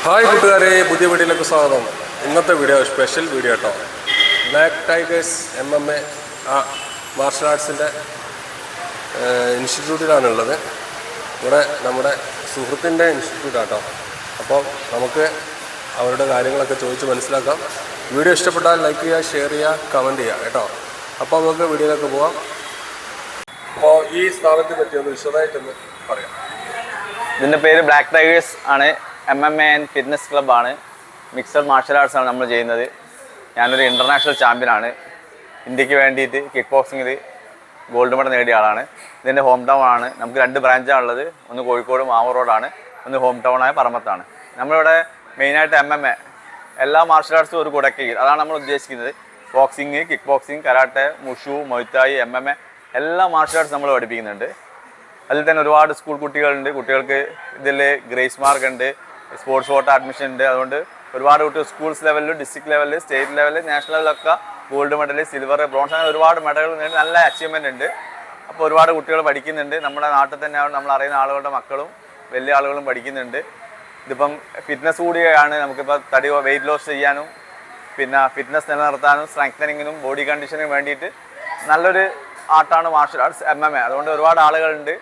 ഹായ് കൂട്ടുകാരെ, പുതിയ വീഡിയോയിലേക്ക് സ്വാഗതം. ഇന്നത്തെ വീഡിയോ സ്പെഷ്യൽ വീഡിയോ കേട്ടോ. ബ്ലാക്ക് ടൈഗേഴ്സ് MMA മാർഷൽ ആർട്സിൻ്റെ ഇൻസ്റ്റിറ്റ്യൂട്ടിലാണുള്ളത്. ഇവിടെ നമ്മുടെ സുഹൃത്തിൻ്റെ ഇൻസ്റ്റിറ്റ്യൂട്ടാണ് കേട്ടോ. അപ്പോൾ നമുക്ക് അവരുടെ കാര്യങ്ങളൊക്കെ ചോദിച്ച് മനസ്സിലാക്കാം. വീഡിയോ ഇഷ്ടപ്പെട്ടാൽ ലൈക്ക് ചെയ്യുക, ഷെയർ ചെയ്യുക, കമൻറ്റ് ചെയ്യുക കേട്ടോ. അപ്പോൾ നമുക്ക് വീഡിയോയിലേക്ക് പോവാം. അപ്പോൾ ഈ സ്ഥാപനത്തെ പറ്റി ഒന്ന് വിശദമായിട്ടൊന്ന് പറയാം. ഇതിൻ്റെ പേര് ബ്ലാക്ക് ടൈഗേഴ്സ് ആണ്. MMA ആൻഡ് ഫിറ്റ്നസ് ക്ലബ്ബാണ്. മിക്സഡ് മാർഷൽ ആർട്സ് ആണ് നമ്മൾ ചെയ്യുന്നത്. ഞാനൊരു ഇൻ്റർനാഷണൽ ചാമ്പ്യനാണ്. ഇന്ത്യക്ക് വേണ്ടിയിട്ട് കിക്ക് ബോക്സിങ്ങിൽ ഗോൾഡ് മെഡൽ നേടിയ ആളാണ്. ഇതിൻ്റെ ഹോം ടൗൺ ആണ്. നമുക്ക് 2 ബ്രാഞ്ചാണ് ഉള്ളത്. ഒന്ന് കോഴിക്കോട് മാവൂർ റോഡാണ്, ഒന്ന് ഹോം ടൗണായ പറമ്പത്താണ്. നമ്മളിവിടെ മെയിനായിട്ട് MMA എല്ലാ മാർഷൽ ആർട്സും ഒരു കുടക്കീഴിൽ, അതാണ് നമ്മൾ ഉദ്ദേശിക്കുന്നത്. ബോക്സിങ്, കിക്ക് ബോക്സിങ്, കരാട്ടെ, മുഷു, മൊയ്ത്തായി, MMA എല്ലാ മാർഷൽ ആർട്സ് നമ്മൾ പഠിപ്പിക്കുന്നുണ്ട്. അതിൽ തന്നെ ഒരുപാട് സ്കൂൾ കുട്ടികളുണ്ട്. കുട്ടികൾക്ക് ഇതിൽ ഗ്രേസ് മാർക്ക് ഉണ്ട്, സ്പോർട്സ് കോട്ട അഡ്മിഷൻ ഉണ്ട്. അതുകൊണ്ട് ഒരുപാട് കുട്ടികൾ സ്കൂൾസ് ലെവലിൽ, ഡിസ്ട്രിക്ട് ലെവലിൽ, സ്റ്റേറ്റ് ലെവലിൽ, നാഷണലിലൊക്കെ ഗോൾഡ് മെഡൽ, സിൽവർ, ബ്രോൺസ്, അങ്ങനെ ഒരുപാട് മെഡലുകൾ നേടി നല്ല അച്ചീവ്മെൻ്റ് ഉണ്ട്. അപ്പോൾ ഒരുപാട് കുട്ടികൾ പഠിക്കുന്നുണ്ട്. നമ്മുടെ നാട്ടിൽ തന്നെ നമ്മൾ അറിയുന്ന ആളുകളുടെ മക്കളും വലിയ ആളുകളും പഠിക്കുന്നുണ്ട്. ഇതിപ്പം ഫിറ്റ്നസ് കൂടിയാണ്. നമുക്കിപ്പോൾ വെയിറ്റ് ലോസ് ചെയ്യാനും പിന്നെ ഫിറ്റ്നസ് നിലനിർത്താനും സ്ട്രെങ്തനിങ്ങിനും ബോഡി കണ്ടീഷനും വേണ്ടിയിട്ട് നല്ലൊരു ആർട്ടാണ് മാർഷൽ ആർട്സ് MMA. അതുകൊണ്ട് ഒരുപാട് ആളുകളുണ്ട്.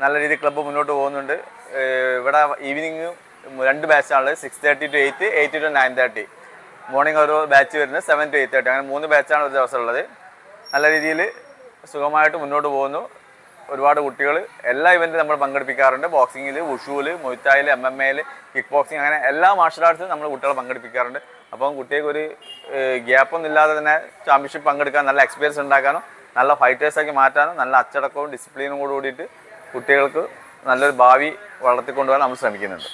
നല്ല രീതിയിൽ ക്ലബ്ബ് മുന്നോട്ട് പോകുന്നുണ്ട്. ഇവിടെ ഈവനിങ് 2 ബാച്ചാണുള്ളത്. 6:30 to 8, 8 to 9:30. മോർണിംഗ് ഒരു ബാച്ച് വരുന്നത് 7 to 8:30. അങ്ങനെ 3 ബാച്ചാണ് ഒരു ദിവസം ഉള്ളത്. നല്ല രീതിയിൽ സുഖമായിട്ട് മുന്നോട്ട് പോകുന്നു. ഒരുപാട് കുട്ടികൾ എല്ലാ ഇവൻറ്റും നമ്മൾ പങ്കെടുപ്പിക്കാറുണ്ട്. ബോക്സിങ്ങിൽ, വുഷുവിൽ, മൊയ്ത്തായിൽ, MMA, കിക്ക് ബോക്സിങ്, അങ്ങനെ എല്ലാ മാർഷൽ ആർട്സും നമ്മൾ കുട്ടികളെ പങ്കെടുപ്പിക്കാറുണ്ട്. അപ്പം കുട്ടികൾക്ക് ഒരു ഗ്യാപ്പൊന്നും ഇല്ലാതെ തന്നെ ചാമ്പ്യൻഷിപ്പ് പങ്കെടുക്കാൻ, നല്ല എക്സ്പീരിയൻസ് ഉണ്ടാക്കാനും, നല്ല ഫൈറ്റേഴ്സാക്കി മാറ്റാനും, നല്ല അച്ചടക്കവും ഡിസിപ്ലിനും കൂടിയിട്ട് കുട്ടികൾക്ക് നല്ലൊരു ഭാവി വളർത്തിക്കൊണ്ടുപോകാൻ നമ്മൾ ശ്രമിക്കുന്നുണ്ട്.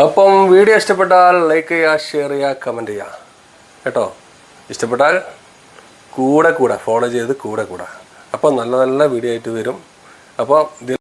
അപ്പം വീഡിയോ ഇഷ്ടപ്പെട്ടാൽ ലൈക്ക് ചെയ്യുക, ഷെയർ ചെയ്യുക, കമൻറ്റ് ചെയ്യുക കേട്ടോ. ഇഷ്ടപ്പെട്ടാൽ കൂടെ ഫോളോ ചെയ്ത് കൂടെ. അപ്പോൾ നല്ല നല്ല വീഡിയോ ആയിട്ട് വരും. അപ്പോൾ